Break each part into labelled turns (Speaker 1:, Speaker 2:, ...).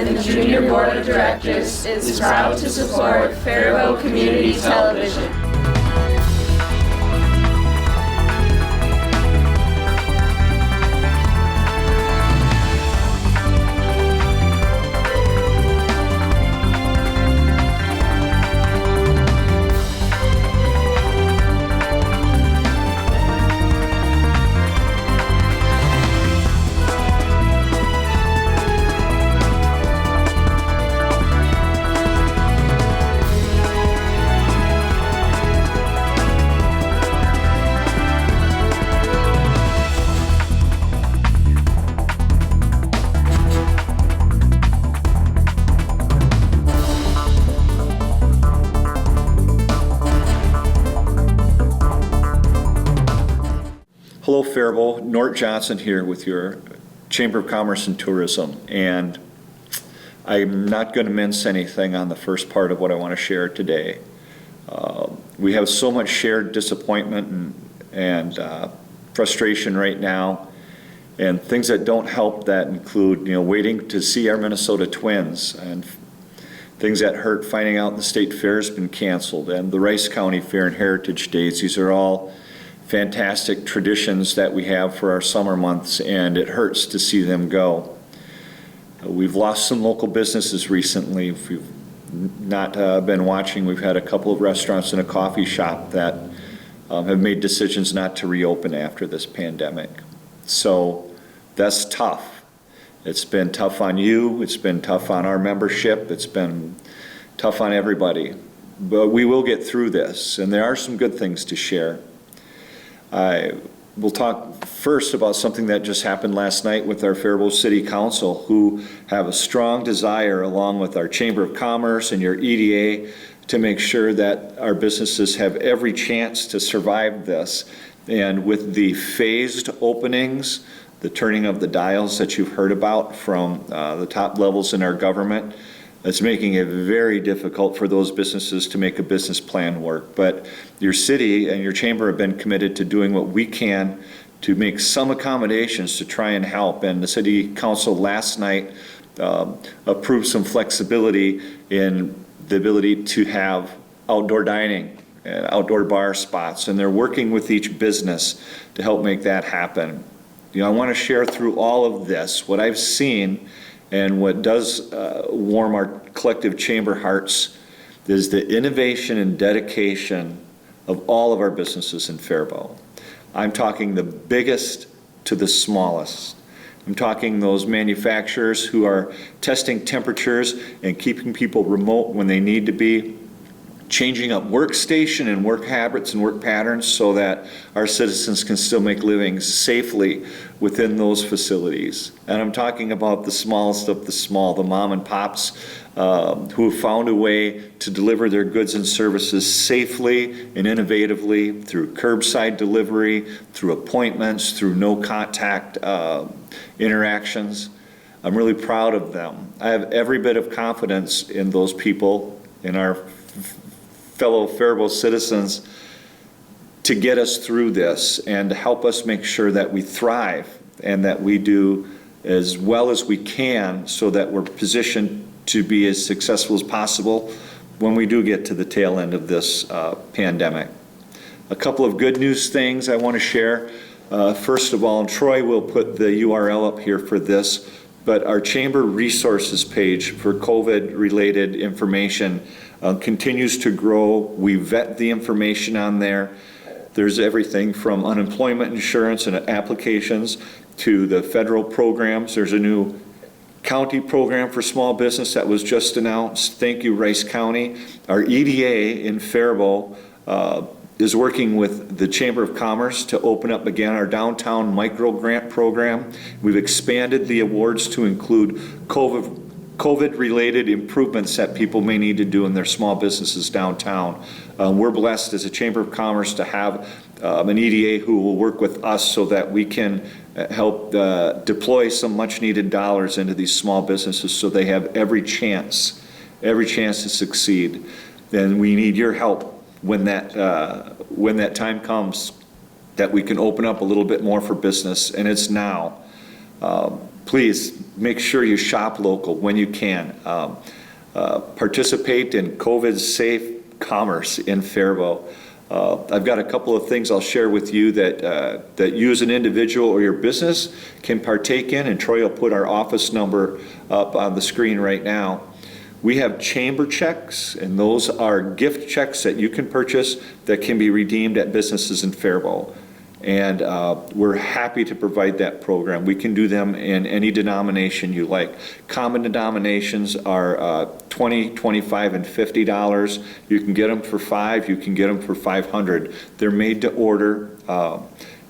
Speaker 1: and the Junior Board of Directors is proud to support Faribault Community Television.
Speaker 2: Hello Faribault, Nort Johnson here with your Chamber of Commerce and Tourism, and I'm not going to mince anything on the first part of what I want to share today. We have so much shared disappointment and frustration right now, and things that don't help that include, waiting to see our Minnesota Twins, and things that hurt, finding out the state fair has been canceled, and the Rice County Fair and Heritage Days. These are all fantastic traditions that we have for our summer months, and it hurts to see them go. We've lost some local businesses recently. If you've not been watching, we've had a couple of restaurants and a coffee shop that have made decisions not to reopen after this pandemic. So that's tough. It's been tough on you, it's been tough on our membership, it's been tough on everybody. But we will get through this, and there are some good things to share. I will talk first about something that just happened last night with our Faribault City Council, who have a strong desire, along with our Chamber of Commerce and your EDA, to make sure that our businesses have every chance to survive this. And with the phased openings, the turning of the dials that you've heard about from the top levels in our government, it's making it very difficult for those businesses to make a business plan work. But your city and your chamber have been committed to doing what we can to make some accommodations to try and help. And the city council last night approved some flexibility in the ability to have outdoor dining and outdoor bar spots. And they're working with each business to help make that happen. I want to share through all of this what I've seen. And what does warm our collective chamber hearts is the innovation and dedication of all of our businesses in Faribault. I'm talking the biggest to the smallest. I'm talking those manufacturers who are testing temperatures and keeping people remote when they need to be, changing up workstation and work habits and work patterns so that our citizens can still make livings safely within those facilities. And I'm talking about the smallest of the small, the mom and pops who have found a way to deliver their goods and services safely and innovatively through curbside delivery, through appointments, through no contact interactions. I'm really proud of them. I have every bit of confidence in those people, in our fellow Faribault citizens, to get us through this and to help us make sure that we thrive and that we do as well as we can so that we're positioned to be as successful as possible when we do get to the tail end of this pandemic. A couple of good news things I want to share. First of all, and Troy will put the URL up here for this, but our chamber resources page for COVID-related information continues to grow. We vet the information on there. There's everything from unemployment insurance and applications to the federal programs. There's a new county program for small business that was just announced. Thank you, Rice County. Our EDA in Faribault is working with the Chamber of Commerce to open up again our downtown micro grant program. We've expanded the awards to include COVID-related improvements that people may need to do in their small businesses downtown. We're blessed as a Chamber of Commerce to have an EDA who will work with us so that we can help deploy some much needed dollars into these small businesses so they have every chance to succeed. And we need your help when that time comes that we can open up a little bit more for business, and it's now. please make sure you shop local when you can. Participate in COVID-safe commerce in Faribault. I've got a couple of things I'll share with you that you as an individual or your business can partake in, and Troy will put our office number up on the screen right now. We have chamber checks, and those are gift checks that you can purchase that can be redeemed at businesses in Faribault. And we're happy to provide that program. We can do them in any denomination you like. Common denominations are $20, $25, and $50. You can get them for $5, you can get them for $500. They're made to order.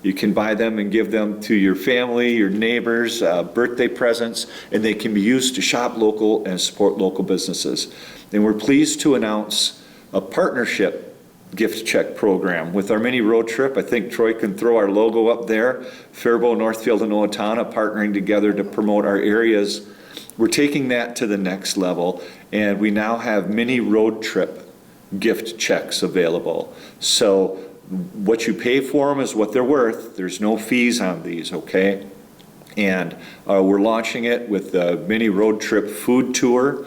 Speaker 2: You can buy them and give them to your family, your neighbors, birthday presents, and they can be used to shop local and support local businesses. And we're pleased to announce a partnership gift check program with our mini road trip. I think Troy can throw our logo up there. Faribault, Northfield, and Owatonna partnering together to promote our areas. We're taking that to the next level, and we now have mini road trip gift checks available. So what you pay for them is what they're worth. There's no fees on these, okay? And we're launching it with the mini road trip food tour.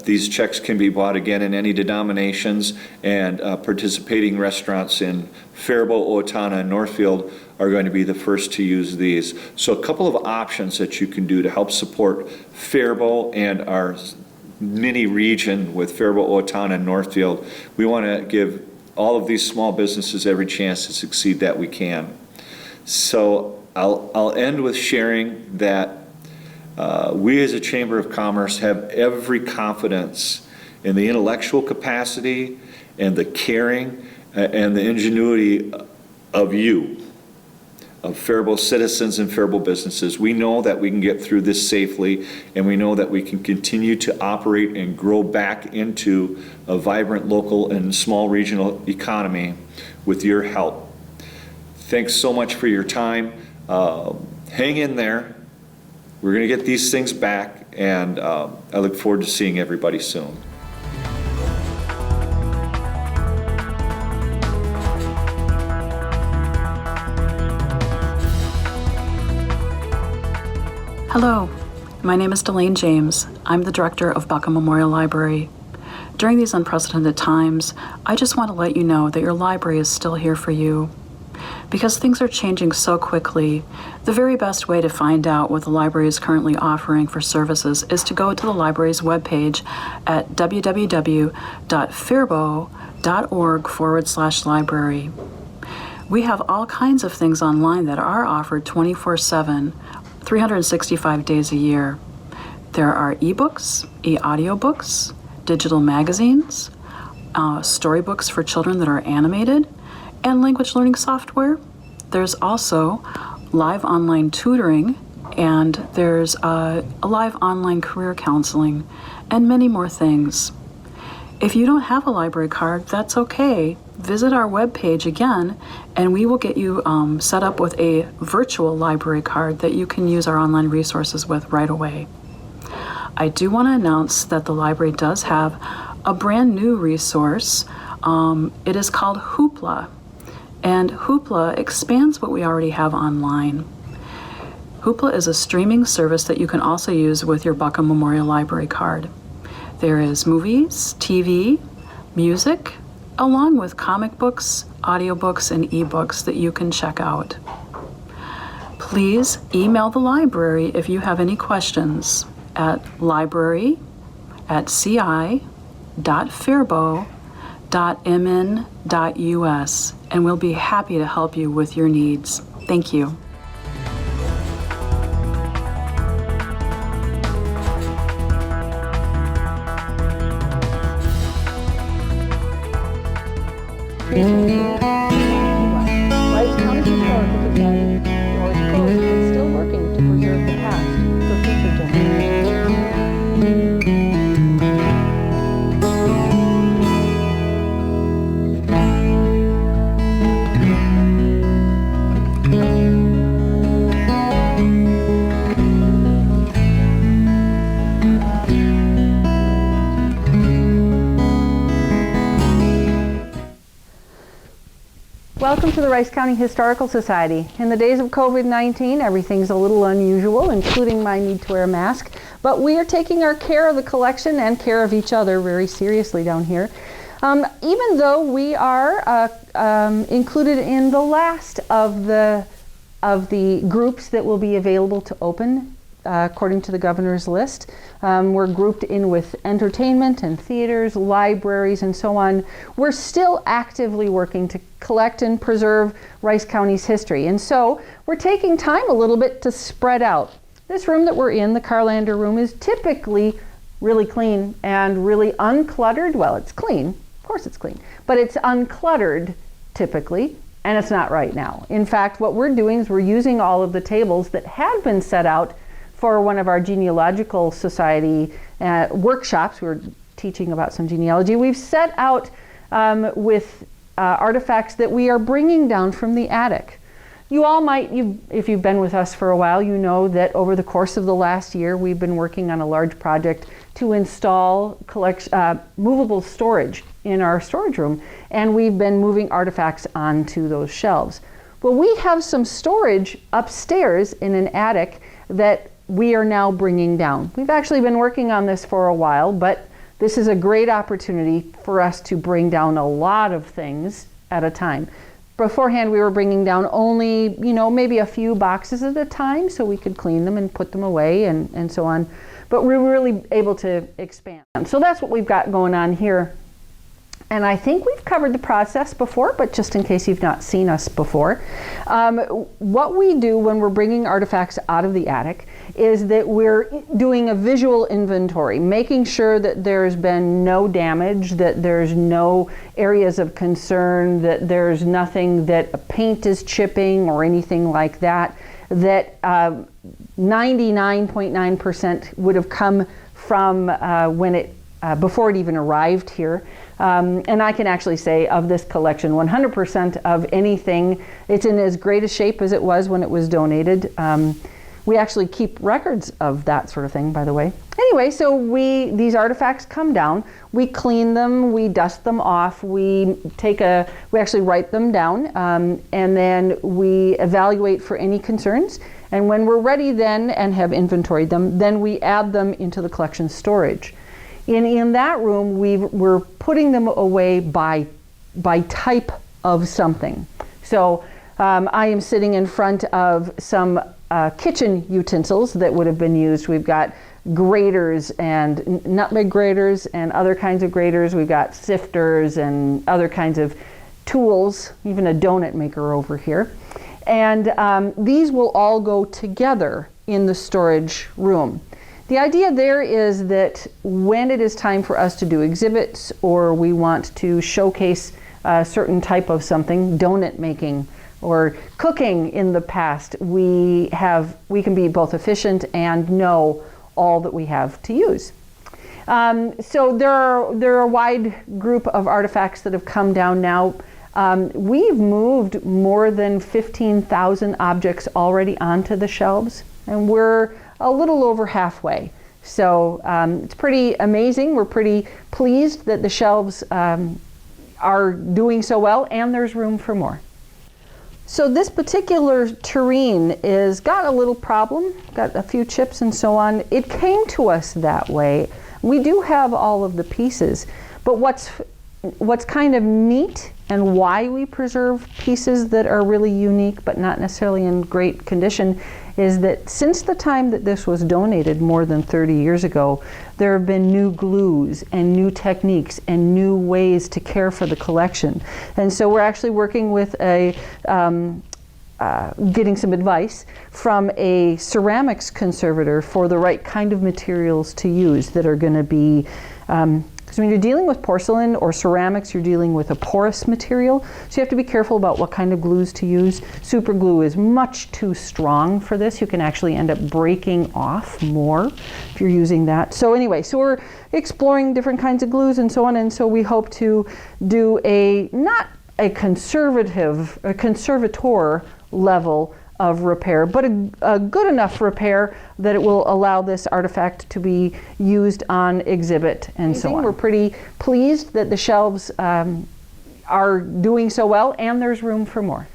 Speaker 2: These checks can be bought again in any denominations, and participating restaurants in Faribault, Owatonna, and Northfield are going to be the first to use these. So a couple of options that you can do to help support Faribault and our mini region with Faribault, Owatonna, and Northfield. We want to give all of these small businesses every chance to succeed that we can. So I'll end with sharing that we as a Chamber of Commerce have every confidence in the intellectual capacity and the caring and the ingenuity of you, of Faribault citizens and Faribault businesses. We know that we can get through this safely, and we know that we can continue to operate and grow back into a vibrant local and small regional economy with your help. Thanks so much for your time. Hang in there. We're going to get these things back, and I look forward to seeing everybody soon.
Speaker 3: Hello, my name is Delane James. I'm the director of Buckham Memorial Library. During these unprecedented times, I just want to let you know that your library is still here for you. Because things are changing so quickly, the very best way to find out what the library is currently offering for services is to go to the library's webpage at www.faribault.org/library. We have all kinds of things online that are offered 24/7, 365 days a year. There are ebooks, e-audiobooks, digital magazines, storybooks for children that are animated, and language learning software. There's also live online tutoring, and there's a live online career counseling, and many more things. If you don't have a library card, that's okay. Visit our webpage again, and we will get you set up with a virtual library card that you can use our online resources with right away. I do want to announce that the library does have a brand new resource. It is called Hoopla, and Hoopla expands what we already have online. Hoopla is a streaming service that you can also use with your Buckham Memorial Library card. There is movies, TV, music, along with comic books, audiobooks, and ebooks that you can check out. Please email the library if you have any questions at library@ci.faribault.mn.us, and we'll be happy to help you with your needs. Thank you.
Speaker 4: Life's County Historical Society, North Coast, is still working to preserve the past for future generations. Welcome to the Rice County Historical Society. In the days of COVID-19, everything's a little unusual, including my need to wear a mask, but we are taking our care of the collection and care of each other very seriously down here. Even though we are included in the last of the groups that will be available to open according to the governor's list. We're grouped in with entertainment and theaters, libraries, and so on. We're still actively working to collect and preserve Rice County's history. And so we're taking time a little bit to spread out. This room that we're in, the Carlander room, is typically really clean and really uncluttered. Well, it's clean. Of course it's clean. But it's uncluttered typically, and it's not right now. In fact, what we're doing is we're using all of the tables that had been set out for one of our genealogical society workshops. We were teaching about some genealogy. We've set out with artifacts that we are bringing down from the attic. You all might, if you've been with us for a while, you know that over the course of the last year, we've been working on a large project to install movable storage in our storage room, and we've been moving artifacts onto those shelves. Well, we have some storage upstairs in an attic that we are now bringing down. We've actually been working on this for a while, but this is a great opportunity for us to bring down a lot of things at a time. Beforehand, we were bringing down only, maybe a few boxes at a time so we could clean them and put them away and so on. But we were really able to expand. So that's what we've got going on here. And I think we've covered the process before, but just in case you've not seen us before, what we do when we're bringing artifacts out of the attic is that we're doing a visual inventory, making sure that there's been no damage, that there's no areas of concern, that there's nothing that paint is chipping or anything like that, that 99.9% would have come from before it even arrived here. And I can actually say of this collection, 100% of anything, it's in as great a shape as it was when it was donated. We actually keep records of that sort of thing, by the way. Anyway, so these artifacts come down, we clean them, we dust them off, we actually write them down, and then we evaluate for any concerns. And when we're ready then and have inventoried them, then we add them into the collection storage. In that room, we're putting them away by type of something. So I am sitting in front of some kitchen utensils that would have been used. We've got graters and nutmeg graters and other kinds of graters. We've got sifters and other kinds of tools, even a donut maker over here. And these will all go together in the storage room. The idea there is that when it is time for us to do exhibits or we want to showcase a certain type of something, donut making or cooking in the past, we can be both efficient and know all that we have to use. So there are a wide group of artifacts that have come down now. We've moved more than 15,000 objects already onto the shelves, and we're a little over halfway. So it's pretty amazing. We're pretty pleased that the shelves are doing so well, and there's room for more. So this particular tureen is got a little problem, got a few chips and so on. It came to us that way. We do have all of the pieces, but what's kind of neat and why we preserve pieces that are really unique but not necessarily in great condition is that since the time that this was donated more than 30 years ago, there have been new glues and new techniques and new ways to care for the collection. And so we're actually working with getting some advice from a ceramics conservator for the right kind of materials to use that are going to be because when you're dealing with porcelain or ceramics, you're dealing with a porous material. So you have to be careful about what kind of glues to use. Super glue is much too strong for this. You can actually end up breaking off more if you're using that. So anyway, so we're exploring different kinds of glues and so on. And so we hope to do not a conservator level of repair, but a good enough repair that it will allow this artifact to be used on exhibit and so on. We're pretty pleased that the shelves are doing so well, and there's room for more.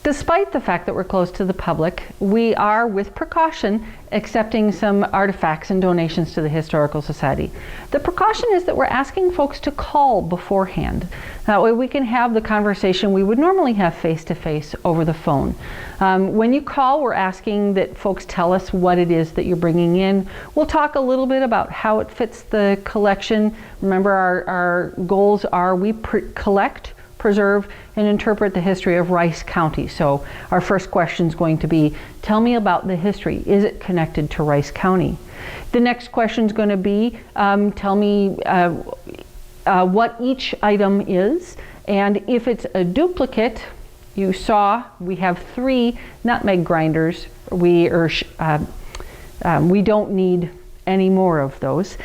Speaker 4: Despite the fact that we're closed to the public, we are, with precaution, accepting some artifacts and donations to the Historical Society. The precaution is that we're asking folks to call beforehand. That way we can have the conversation we would normally have face-to-face over the phone. When you call, we're asking that folks tell us what it is that you're bringing in. We'll talk a little bit about how it fits the collection. Remember, our goals are we collect, preserve, and interpret the history of Rice County. So our first question is going to be, tell me about the history. Is it connected to Rice County? The next question is going to be, tell me what each item is, and if it's a duplicate, you saw we have 3 nutmeg grinders. We don't need any more of those.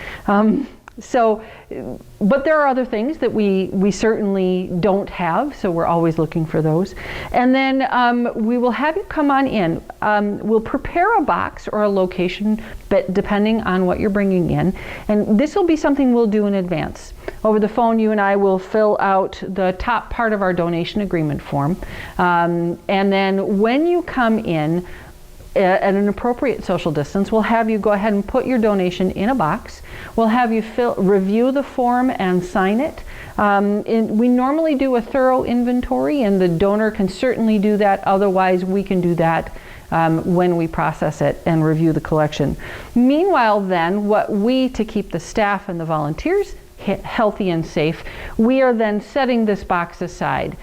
Speaker 4: But there are other things that we certainly don't have, so we're always looking for those. And then we will have you come on in. We'll prepare a box or a location, but depending on what you're bringing in. And this will be something we'll do in advance. Over the phone, you and I will fill out the top part of our donation agreement form. And then when you come in, at an appropriate social distance, we'll have you go ahead and put your donation in a box. We'll have you review the form and sign it. We normally do a thorough inventory, and the donor can certainly do that. Otherwise, we can do that when we process it and review the collection. Meanwhile, then, to keep the staff and the volunteers healthy and safe, we are then setting this box aside.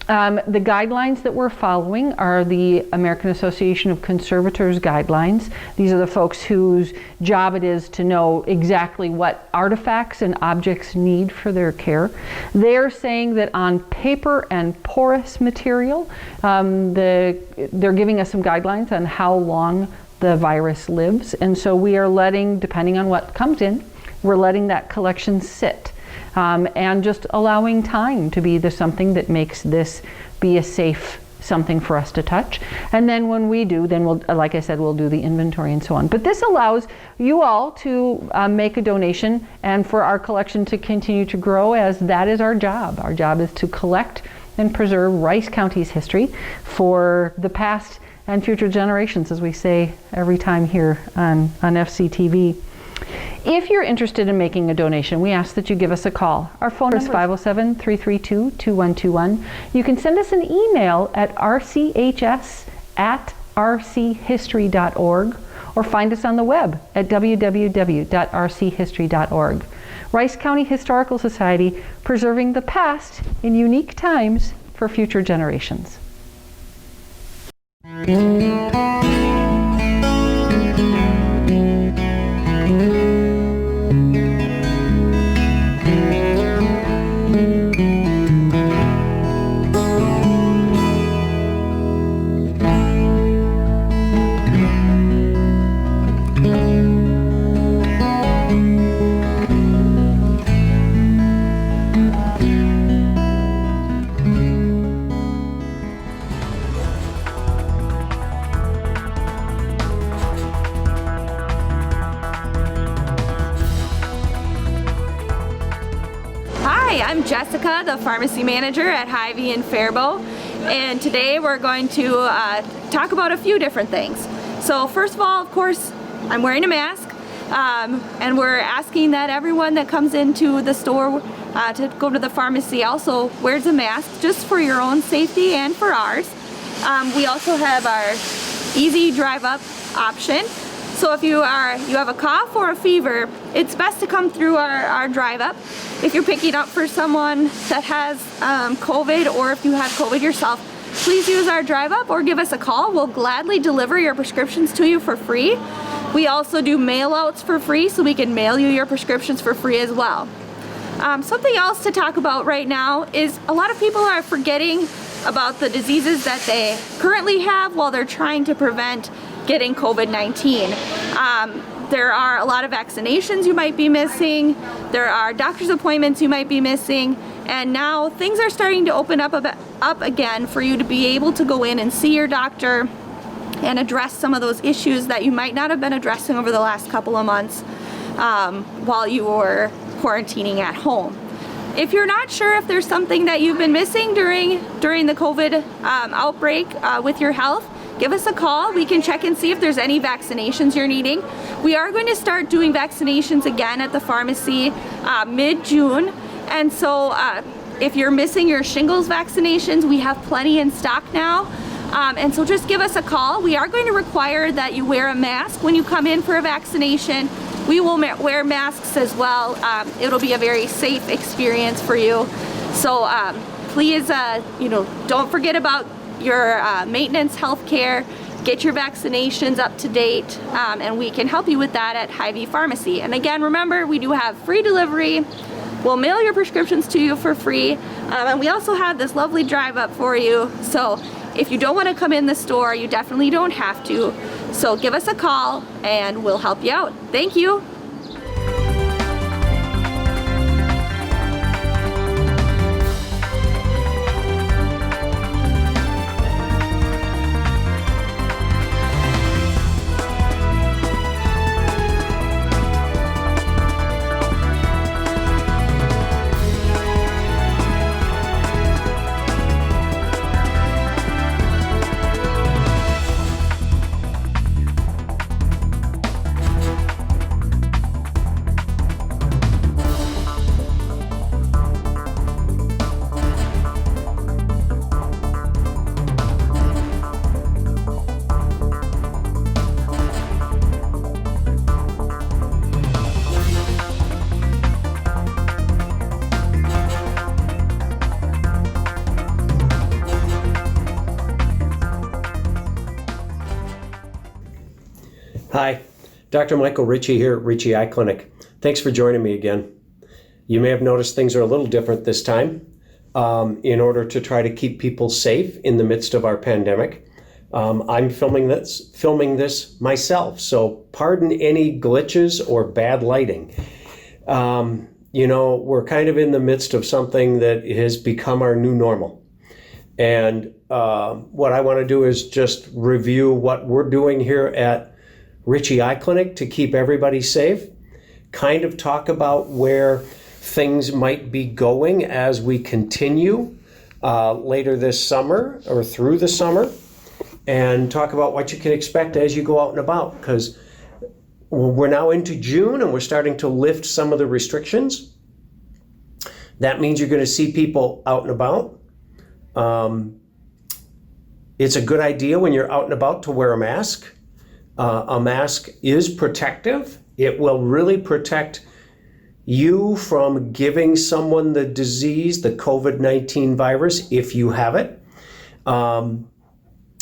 Speaker 4: The guidelines that we're following are the American Association of Conservators guidelines. These are the folks whose job it is to know exactly what artifacts and objects need for their care. They're saying that on paper and porous material, they're giving us some guidelines on how long the virus lives. And so we are letting, depending on what comes in, we're letting that collection sit. And just allowing time to be something that makes this be a safe something for us to touch. And then when we do, then we'll, like I said, we'll do the inventory and so on. But this allows you all to make a donation and for our collection to continue to grow, as that is our job. Our job is to collect and preserve Rice County's history for the past and future generations, as we say every time here on FCTV. If you're interested in making a donation, we ask that you give us a call. Our phone number is 507-332-2121. You can send us an email at rchs@rchistory.org or find us on the web at www.rchistory.org. Rice County Historical Society, preserving the past in unique times for future generations.
Speaker 1: Hi, I'm Jessica, the pharmacy manager at Hy-Vee in Faribault, and today we're going to talk about a few different things. So first of all, of course, I'm wearing a mask, and we're asking that everyone that comes into the store to go to the pharmacy also wears a mask, just for your own safety and for ours. We also have our easy drive up option. So if you have a cough or a fever, it's best to come through our drive up. If you're picking up for someone that has COVID, or if you have COVID yourself, please use our drive up or give us a call. We'll gladly deliver your prescriptions to you for free. We also do mail outs for free, so we can mail you your prescriptions for free as well. Something else to talk about right now is a lot of people are forgetting about the diseases that they currently have while they're trying to prevent getting COVID-19. There are a lot of vaccinations you might be missing. There are doctor's appointments you might be missing. And now things are starting to open up again for you to be able to go in and see your doctor and address some of those issues that you might not have been addressing over the last couple of months while you were quarantining at home. If you're not sure if there's something that you've been missing during the COVID outbreak with your health, give us a call. We can check and see if there's any vaccinations you're needing. We are going to start doing vaccinations again at the pharmacy mid-June. And so if you're missing your shingles vaccinations, we have plenty in stock now. And so just give us a call. We are going to require that you wear a mask when you come in for a vaccination. We will wear masks as well. It'll be a very safe experience for you. So please, don't forget about your maintenance health care. Get your vaccinations up to date, and we can help you with that at Hy-Vee Pharmacy. And again, remember, we do have free delivery. We'll mail your prescriptions to you for free. And we also have this lovely drive up for you. So if you don't want to come in the store, you definitely don't have to. So give us a call and we'll help you out. Thank you.
Speaker 5: Hi, Dr. Michael Ritchie here at Ritchie Eye Clinic. Thanks for joining me again. You may have noticed things are a little different this time in order to try to keep people safe in the midst of our pandemic. I'm filming this myself, so pardon any glitches or bad lighting. We're kind of in the midst of something that has become our new normal. And what I want to do is just review what we're doing here at Ritchie Eye Clinic to keep everybody safe, kind of talk about where things might be going as we continue later this summer or through the summer, and talk about what you can expect as you go out and about, because we're now into June and we're starting to lift some of the restrictions. That means you're going to see people out and about. It's a good idea when you're out and about to wear a mask. A mask is protective. It will really protect you from giving someone the disease, the COVID-19 virus, if you have it.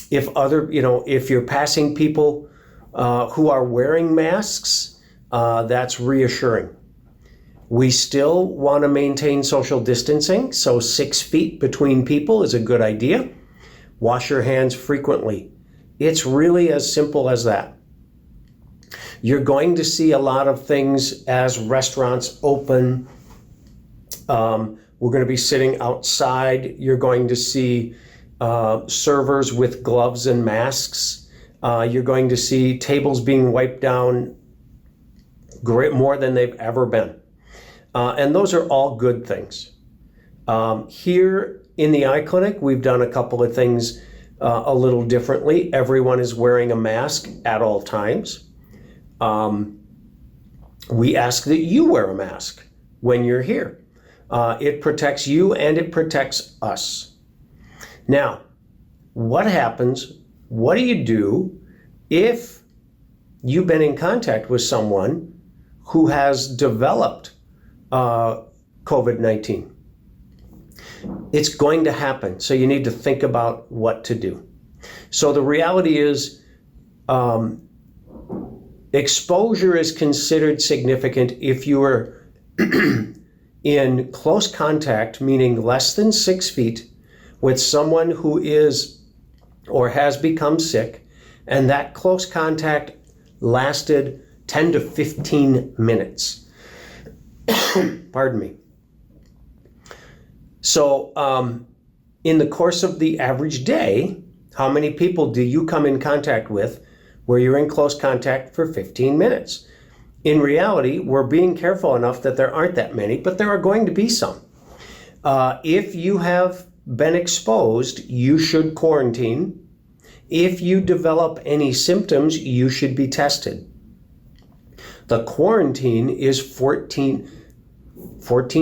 Speaker 5: If you're passing people who are wearing masks, that's reassuring. We still want to maintain social distancing, so 6 feet between people is a good idea. Wash your hands frequently. It's really as simple as that. You're going to see a lot of things as restaurants open. We're going to be sitting outside. You're going to see servers with gloves and masks. You're going to see tables being wiped down more than they've ever been. And those are all good things. Here in the eye clinic, we've done a couple of things a little differently. Everyone is wearing a mask at all times. We ask that you wear a mask when you're here. It protects you and it protects us. Now, what happens? What do you do if you've been in contact with someone who has developed COVID-19? It's going to happen, so you need to think about what to do. So the reality is, exposure is considered significant if you are in close contact, meaning less than 6 feet, with someone who is or has become sick, and that close contact lasted 10 to 15 minutes. Pardon me. So in the course of the average day, how many people do you come in contact with where you're in close contact for 15 minutes? In reality, we're being careful enough that there aren't that many, but there are going to be some. If you have been exposed, you should quarantine. If you develop any symptoms, you should be tested. The quarantine is 14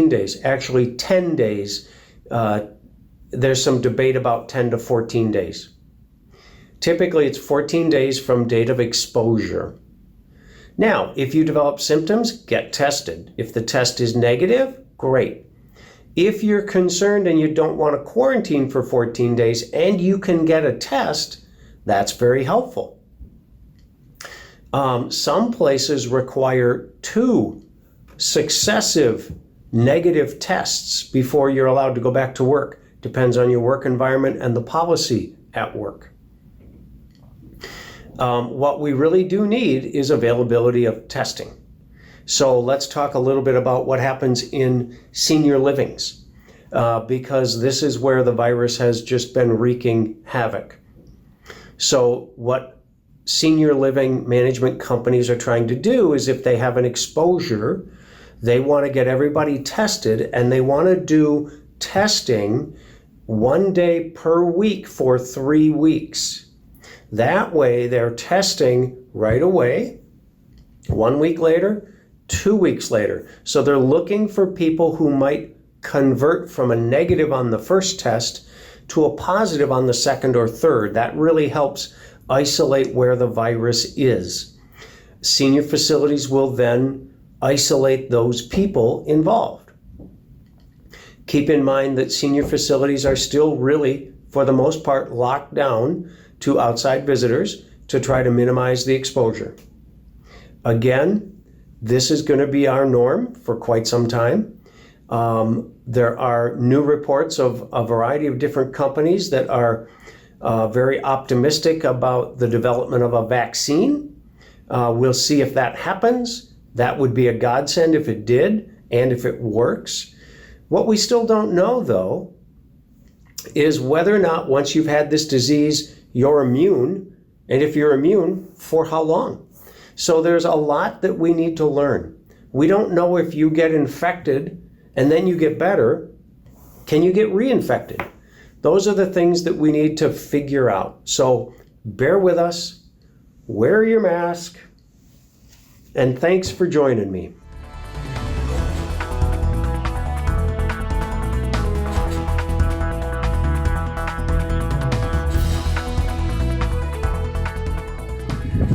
Speaker 5: days, actually 10 days. There's some debate about 10 to 14 days. Typically, it's 14 days from date of exposure. Now, if you develop symptoms, get tested. If the test is negative, great. If you're concerned and you don't want to quarantine for 14 days and you can get a test, that's very helpful. Some places require 2 successive negative tests before you're allowed to go back to work. Depends on your work environment and the policy at work. What we really do need is availability of testing. So let's talk a little bit about what happens in senior livings, because this is where the virus has just been wreaking havoc. So what senior living management companies are trying to do is, if they have an exposure, they want to get everybody tested, and they want to do testing 1 day per week for 3 weeks. That way they're testing right away, 1 week later, 2 weeks later. So they're looking for people who might convert from a negative on the first test to a positive on the second or third. That really helps isolate where the virus is. Senior facilities will then isolate those people involved. Keep in mind that senior facilities are still really, for the most part, locked down to outside visitors to try to minimize the exposure. Again, this is going to be our norm for quite some time. There are new reports of a variety of different companies that are very optimistic about the development of a vaccine. We'll see if that happens. That would be a godsend if it did, and if it works. What we still don't know, though, is whether or not once you've had this disease, you're immune, and if you're immune, for how long. So there's a lot that we need to learn. We don't know if you get infected and then you get better, can you get reinfected? Those are the things that we need to figure out. So bear with us, wear your mask, and thanks for joining me.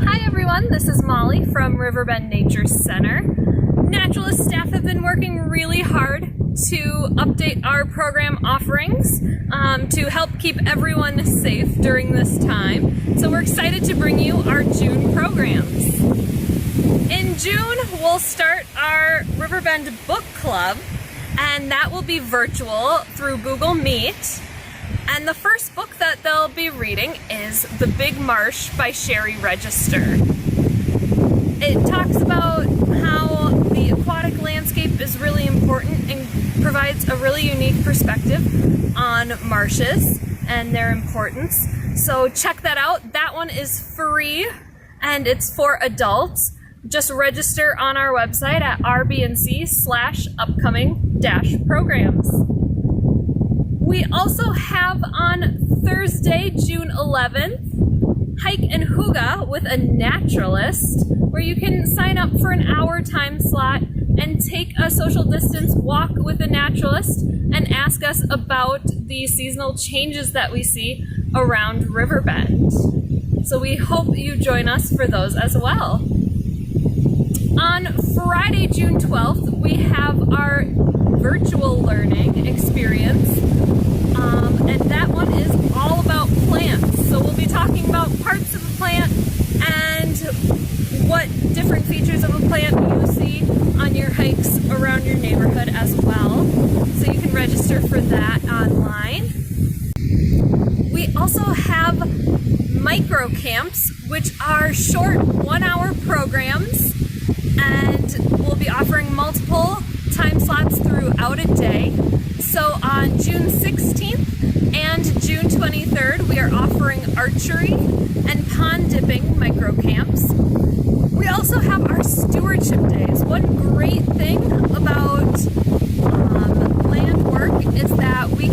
Speaker 1: Hi everyone, this is Molly from Riverbend Nature Center. Naturalist staff have been working really hard to update our program offerings to help keep everyone safe during this time. So we're excited to bring you our June programs. In June, we'll start our Riverbend Book Club, and that will be virtual through Google Meet. And the first book that they'll be reading is The Big Marsh by Sherry Register. It talks about how the aquatic landscape is really important and provides a really unique perspective on marshes and their importance. So check that out. That one is free and it's for adults. Just register on our website at rbnc/upcoming-programs. We also have on Thursday, June 11th, Hike and Hygge with a naturalist, where you can sign up for an hour time slot and take a social distance walk with a naturalist and ask us about the seasonal changes that we see around Riverbend. So we hope you join us for those as well. On Friday, June 12th, we have our virtual learning experience, and that one is all about plants. So we'll be talking about parts of a plant and what different features of a plant you see on your hikes around your neighborhood as well. So you can register for that online. We also have micro camps, which are short 1-hour programs, and we'll be offering multiple time slots throughout a day. So on June 16th and June 23rd, we are offering archery and pond dipping micro camps. We also have our stewardship days. One great thing about land work is that we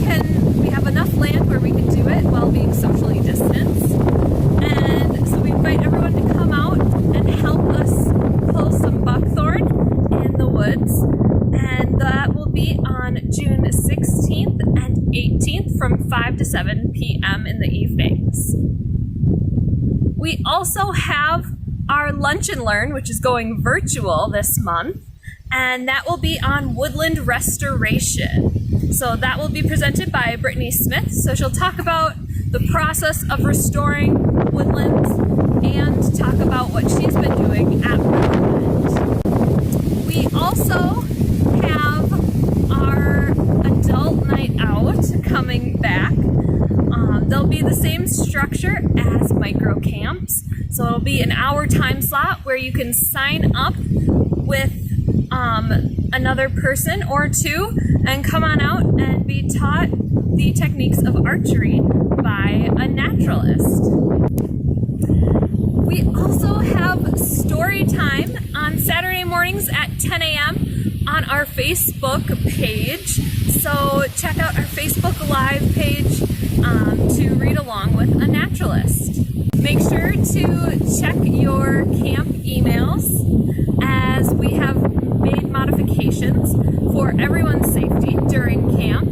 Speaker 1: have enough land where we can do it while being socially distanced. And so we invite everyone to come out and help us pull some buckthorn in the woods. And that will be on June 16th and 18th from 5 to 7 p.m. in the evenings. We also have our Lunch and Learn, which is going virtual this month, and that will be on woodland restoration. So that will be presented by Brittany Smith. So she'll talk about the process of restoring woodlands and talk about what she's been doing at Riverbend. We also have our adult night out coming back. They'll be the same structure as micro camps. So it'll be an hour time slot where you can sign up with another person or two and come on out and be taught the techniques of archery by a naturalist. We also have story time on Saturday mornings at 10 a.m. on our Facebook page. So check out our Facebook Live page to read along with a naturalist. Make sure to check your camp emails as we have made modifications for everyone's safety during camp.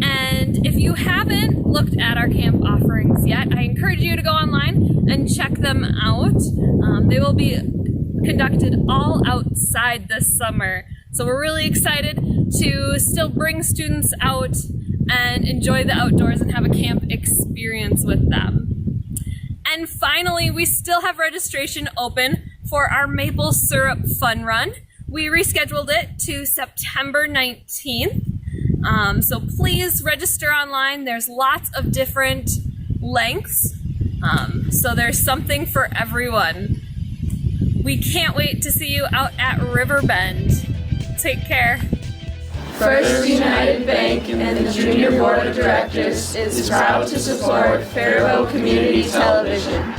Speaker 1: And if you haven't looked at our camp offerings yet, I encourage you to go online and check them out. They will be conducted all outside this summer. So we're really excited to still bring students out and enjoy the outdoors and have a camp experience with them. And finally, we still have registration open for our maple syrup fun run. We rescheduled it to September 19th. So please register online. There's lots of different lengths. So there's something for everyone. We can't wait to see you out at Riverbend. Take care.
Speaker 6: First United Bank and the Junior Board of Directors is proud to support Faribault Community Television.